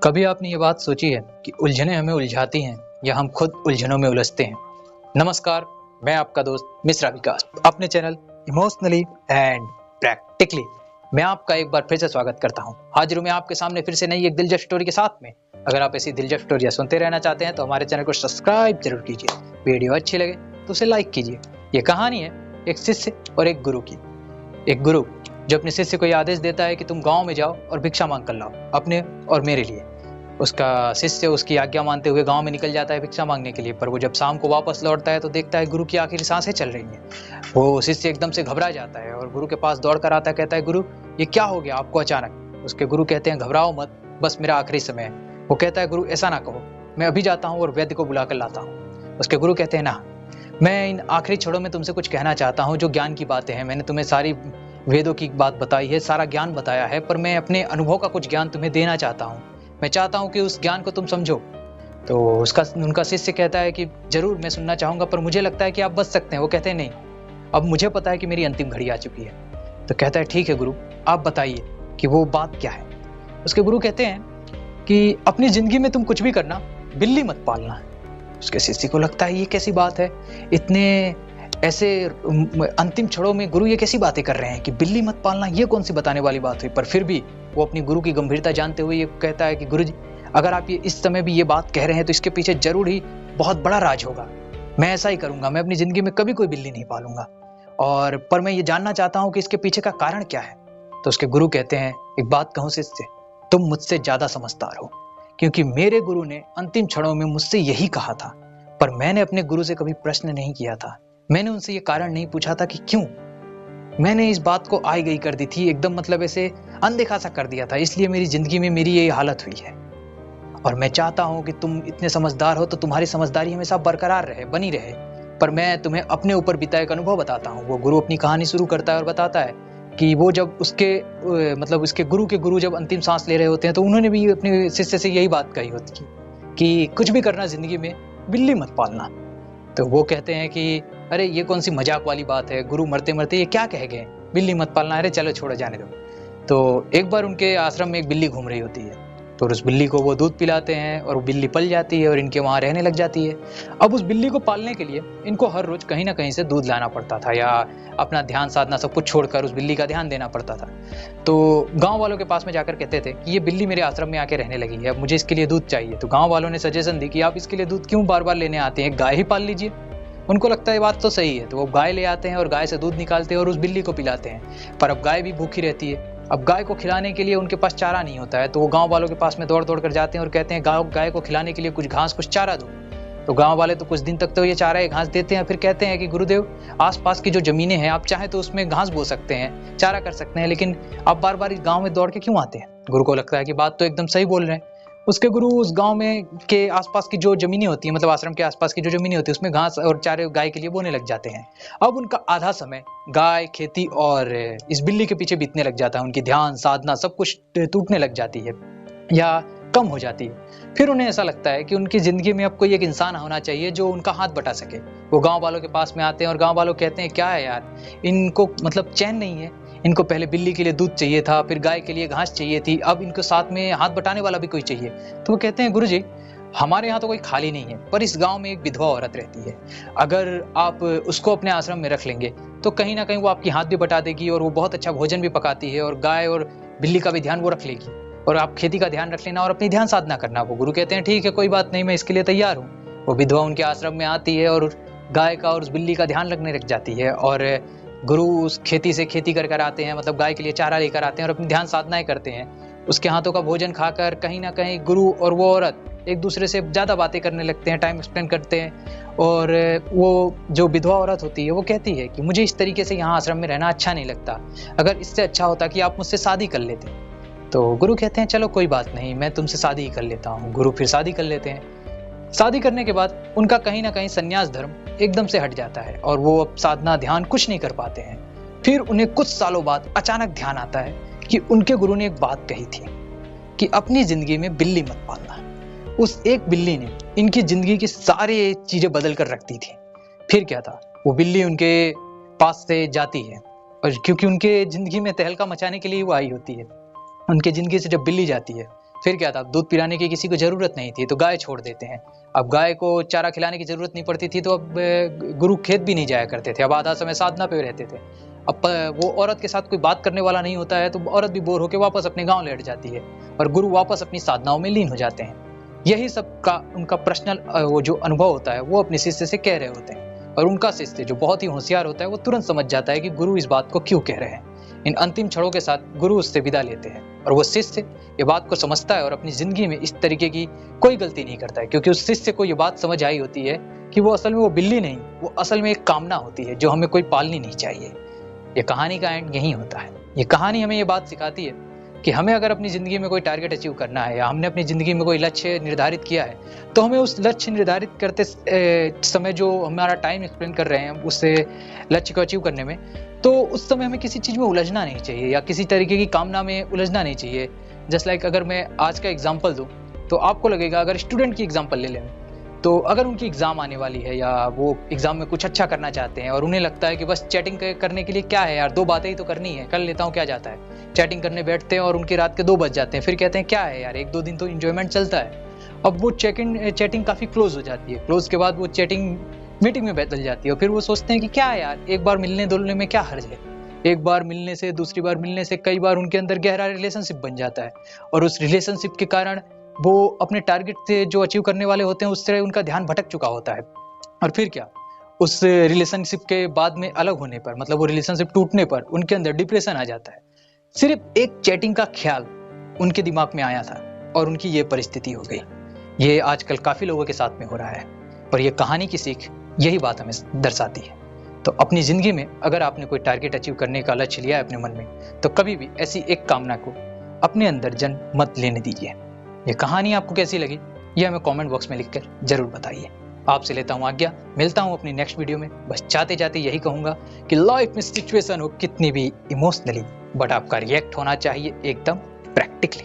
कभी आपने ये बात सोची है कि उलझनें हमें उलझाती हैं या हम खुद उलझनों में उलझते हैं। नमस्कार, मैं आपका दोस्त मिश्रा विकास अपने चैनल इमोशनली एंड प्रैक्टिकली मैं आपका एक बार फिर से स्वागत करता हूं। हाजिर हूं मैं आपके सामने फिर से नई एक दिलचस्प स्टोरी के साथ में। अगर आप ऐसी दिलचस्प स्टोरियां सुनते रहना चाहते हैं तो हमारे चैनल को सब्सक्राइब जरूर कीजिए। वीडियो अच्छी लगे तो उसे लाइक कीजिए। ये कहानी है एक शिष्य और एक गुरु की। एक गुरु जो अपने शिष्य को यह आदेश देता है कि तुम गांव में जाओ और भिक्षा मांग कर लाओ अपने और मेरे लिए। उसका शिष्य उसकी आज्ञा मानते हुए गांव में निकल जाता है भिक्षा मांगने के लिए। पर वो जब शाम को वापस लौटता है तो देखता है गुरु की आखिरी सांसें चल रही हैं। वो शिष्य एकदम से घबरा जाता है और गुरु के पास दौड़ कर आता है, कहता है गुरु ये क्या हो गया आपको अचानक। उसके गुरु कहते हैं घबराओ मत, बस मेरा आखिरी समय है। वो कहता है गुरु ऐसा ना कहो, मैं अभी जाता हूँ और वैद्य को बुला कर लाता हूँ। उसके गुरु कहते हैं ना, मैं इन आखिरी क्षणों में तुमसे कुछ कहना चाहता हूँ जो ज्ञान की बातें हैं। मैंने तुम्हें सारी वेदों की बात बताई है, सारा ज्ञान बताया है, पर मैं अपने अनुभव का कुछ ज्ञान तुम्हें देना चाहता हूँ। मैं चाहता हूं कि उस ज्ञान को तुम समझो। तो उनका शिष्य कहता है कि जरूर मैं सुनना चाहूंगा, पर मुझे लगता है कि आप बच सकते हैं। वो कहते हैं नहीं, अब मुझे पता है कि मेरी अंतिम घड़ी आ चुकी है। तो कहता है ठीक है गुरु, आप बताइए कि वो बात क्या है। उसके गुरु कहते हैं कि अपनी जिंदगी में तुम कुछ भी करना, बिल्ली मत पालना। उसके शिष्य को लगता है ये कैसी बात है, इतने ऐसे अंतिम क्षणों में गुरु ये कैसी बातें कर रहे हैं कि बिल्ली मत पालना, ये कौन सी बताने वाली बात हुई। पर फिर भी वो अपनी गुरु की गंभीरता जानते हुए ये कहता है कि गुरु जी, अगर आप ये इस समय भी ये बात कह रहे हैं तो इसके पीछे जरूर ही बहुत बड़ा राज होगा। मैं ऐसा ही करूंगा, मैं अपनी जिंदगी में कभी कोई बिल्ली नहीं पालूंगा, और पर मैं ये जानना चाहता हूं कि इसके पीछे का कारण क्या है। तो उसके गुरु कहते हैं एक बात कहूं शिष्य, तुम मुझसे ज्यादा समझदार हो, क्योंकि मेरे गुरु ने अंतिम क्षणों में मुझसे यही कहा था। पर मैंने अपने गुरु से कभी प्रश्न नहीं किया था, मैंने उनसे ये कारण नहीं पूछा था कि क्यों। मैंने इस बात को आई गई कर दी थी, एकदम मतलब ऐसे अनदेखा सा कर दिया था, इसलिए मेरी जिंदगी में मेरी ये हालत हुई है। और मैं चाहता हूं कि तुम इतने समझदार हो तो तुम्हारी समझदारी हमेशा बरकरार रहे, बनी रहे। पर मैं तुम्हें अपने ऊपर बीता एक अनुभव बताता हूँ। वो गुरु अपनी कहानी शुरू करता है और बताता है कि वो जब उसके गुरु के गुरु जब अंतिम सांस ले रहे होते हैं तो उन्होंने भी अपने शिष्य से यही बात कही होती कि कुछ भी करना जिंदगी में, बिल्ली मत पालना। तो वो कहते हैं कि अरे ये कौन सी मजाक वाली बात है, गुरु मरते मरते ये क्या कह गए, बिल्ली मत पालना, अरे चलो छोड़ो जाने दो। तो एक बार उनके आश्रम में एक बिल्ली घूम रही होती है, तो उस बिल्ली को वो दूध पिलाते हैं और वो बिल्ली पल जाती है और इनके वहां रहने लग जाती है। अब उस बिल्ली को पालने के लिए इनको हर रोज कहीं ना कहीं से दूध लाना पड़ता था, या अपना ध्यान साधना सब कुछ छोड़कर उस बिल्ली का ध्यान देना पड़ता था। तो गांव वालों के पास में जाकर कहते थे कि ये बिल्ली मेरे आश्रम में आके रहने लगी है, अब मुझे इसके लिए दूध चाहिए। तो गाँव वालों ने सजेशन दी कि आप इसके लिए दूध क्यों बार बार लेने आते हैं, गाय ही पाल लीजिए। उनको लगता है बात तो सही है, तो वो गाय ले आते हैं और गाय से दूध निकालते हैं और उस बिल्ली को पिलाते हैं। पर अब गाय भी भूखी रहती है, अब गाय को खिलाने के लिए उनके पास चारा नहीं होता है। तो वो गांव वालों के पास में दौड़ दौड़ कर जाते हैं और कहते हैं गाय को खिलाने के लिए कुछ घास कुछ चारा दो। तो गांव वाले तो कुछ दिन तक तो ये चारा या घास देते हैं, फिर कहते हैं कि गुरुदेव आसपास की जो जमीनें हैं आप चाहे तो उसमें घास बो सकते हैं, चारा कर सकते हैं, लेकिन आप बार बार इस गाँव में दौड़ के क्यों आते हैं। गुरु को लगता है कि बात तो एकदम सही बोल रहे हैं। उसके गुरु उस गांव में के आसपास की जो जमीनें होती हैं, मतलब आश्रम के आसपास की जो जमीनें होती है, उसमें घास और चारे गाय के लिए बोने लग जाते हैं। अब उनका आधा समय गाय, खेती और इस बिल्ली के पीछे बीतने लग जाता है। उनकी ध्यान साधना सब कुछ टूटने लग जाती है या कम हो जाती है। फिर उन्हें ऐसा लगता है कि उनकी जिंदगी में अब कोई एक इंसान होना चाहिए जो उनका हाथ बटा सके। वो गांव वालों के पास में आते हैं और गांव वालों कहते हैं क्या है यार, इनको मतलब चैन नहीं है, इनको पहले बिल्ली के लिए दूध चाहिए था, फिर गाय के लिए घास चाहिए थी, अब इनको साथ में हाथ बटाने वाला भी कोई चाहिए। तो वो कहते हैं गुरुजी हमारे यहाँ तो कोई खाली नहीं है, पर इस गांव में एक विधवा औरत रहती है, अगर आप उसको अपने आश्रम में रख लेंगे तो कहीं ना कहीं वो आपकी हाथ भी बटा देगी और वो बहुत अच्छा भोजन भी पकाती है और गाय और बिल्ली का भी ध्यान वो रख लेगी, और आप खेती का ध्यान रख लेना और अपनी ध्यान साधना करना। वो गुरु कहते हैं ठीक है कोई बात नहीं, मैं इसके लिए तैयार हूँ। वो विधवा उनके आश्रम में आती है और गाय का और उस बिल्ली का ध्यान रखने लग जाती है, और गुरु उस खेती से खेती कर कर आते हैं, मतलब गाय के लिए चारा लेकर आते हैं और अपनी ध्यान साधनाएं करते हैं। उसके हाथों का भोजन खाकर कहीं ना कहीं गुरु और वो औरत एक दूसरे से ज्यादा बातें करने लगते हैं, टाइम स्पेंड करते हैं। और वो जो विधवा औरत होती है वो कहती है कि मुझे इस तरीके से यहाँ आश्रम में रहना अच्छा नहीं लगता, अगर इससे अच्छा होता कि आप मुझसे शादी कर लेते। तो गुरु कहते हैं चलो कोई बात नहीं, मैं तुमसे शादी ही कर लेता हूँ। गुरु फिर शादी कर लेते हैं। शादी करने के बाद उनका कहीं ना कहीं संन्यास धर्म एकदम से हट जाता है और वो अब साधना ध्यान कुछ नहीं कर पाते हैं। फिर उन्हें कुछ सालों बाद अचानक ध्यान आता है कि उनके गुरु ने एक बात कही थी कि अपनी जिंदगी में बिल्ली मत पालना। उस एक बिल्ली ने इनकी जिंदगी की सारी चीजें बदल कर रख दी थी। फिर क्या था, वो बिल्ली उनके पास से जाती है और क्योंकि उनके जिंदगी में तहलका मचाने के लिए वो आई होती है, उनके जिंदगी से जब बिल्ली जाती है फिर क्या था, दूध पिलाने की किसी को ज़रूरत नहीं थी तो गाय छोड़ देते हैं। अब गाय को चारा खिलाने की ज़रूरत नहीं पड़ती थी तो अब गुरु खेत भी नहीं जाया करते थे, अब आधा समय साधना पे रहते थे। अब वो औरत के साथ कोई बात करने वाला नहीं होता है तो औरत भी बोर होकर वापस अपने गाँव लौट जाती है और गुरु वापस अपनी साधनाओं में लीन हो जाते हैं। यही सब का उनका पर्सनल वो जो अनुभव होता है वो अपने शिष्य से कह रहे होते हैं, और उनका शिष्य जो बहुत ही होशियार होता है वो तुरंत समझ जाता है कि गुरु इस बात को क्यों कह रहे हैं। इन अंतिम क्षणों के साथ गुरु उससे विदा लेते हैं और वो शिष्य ये बात को समझता है और अपनी जिंदगी में इस तरीके की कोई गलती नहीं करता है, क्योंकि उस शिष्य को ये बात समझ आई होती है कि वो असल में वो बिल्ली नहीं, वो असल में एक कामना होती है जो हमें कोई पालनी नहीं चाहिए। ये कहानी का एंड यही होता है। ये कहानी हमें ये बात सिखाती है कि हमें अगर अपनी ज़िंदगी में कोई टारगेट अचीव करना है या हमने अपनी ज़िंदगी में कोई लक्ष्य निर्धारित किया है तो हमें उस लक्ष्य निर्धारित करते समय जो हमारा टाइम स्पेंड कर रहे हैं उस लक्ष्य को अचीव करने में, तो उस समय हमें किसी चीज़ में उलझना नहीं चाहिए या किसी तरीके की कामना में उलझना नहीं चाहिए। जस्ट लाइक अगर मैं आज का एग्जाम्पल दूँ तो आपको लगेगा, अगर स्टूडेंट की एग्जाम्पल ले लें तो अगर उनकी एग्ज़ाम आने वाली है या वो एग्ज़ाम में कुछ अच्छा करना चाहते हैं और उन्हें लगता है कि बस चैटिंग करने के लिए क्या है यार, 2 बातें ही तो करनी है, कर लेता हूँ क्या जाता है। चैटिंग करने बैठते हैं और उनकी रात के 2 बज जाते हैं, फिर कहते हैं क्या है यार, 1-2 दिन तो एंजॉयमेंट चलता है। अब वो चैटिंग काफ़ी क्लोज हो जाती है, क्लोज के बाद वो चैटिंग मीटिंग में बदल जाती है और फिर वो सोचते हैं कि क्या है यार, एक बार मिलने जुलने में क्या हर्ज है। एक बार मिलने से, दूसरी बार मिलने से कई बार उनके अंदर गहरा रिलेशनशिप बन जाता है और उस रिलेशनशिप के कारण वो अपने टारगेट से जो अचीव करने वाले होते हैं उससे उनका ध्यान भटक चुका होता है। और फिर क्या, उस रिलेशनशिप के बाद में अलग होने पर, मतलब वो रिलेशनशिप टूटने पर उनके अंदर डिप्रेशन आ जाता है। सिर्फ एक चैटिंग का ख्याल उनके दिमाग में आया था और उनकी ये परिस्थिति हो गई। ये आजकल काफ़ी लोगों के साथ में हो रहा है और ये कहानी की सीख यही बात हमें दर्शाती है। तो अपनी ज़िंदगी में अगर आपने कोई टारगेट अचीव करने का लक्ष्य लिया है अपने मन में, तो कभी भी ऐसी एक कामना को अपने अंदर जन्म मत लेने दीजिए। ये कहानी आपको कैसी लगी ये हमें कमेंट बॉक्स में लिखकर जरूर बताइए। आपसे लेता हूँ आज्ञा, मिलता हूँ अपनी नेक्स्ट वीडियो में। बस जाते जाते यही कहूँगा कि लाइफ में सिचुएशन हो कितनी भी इमोशनली, बट आपका रिएक्ट होना चाहिए एकदम प्रैक्टिकली।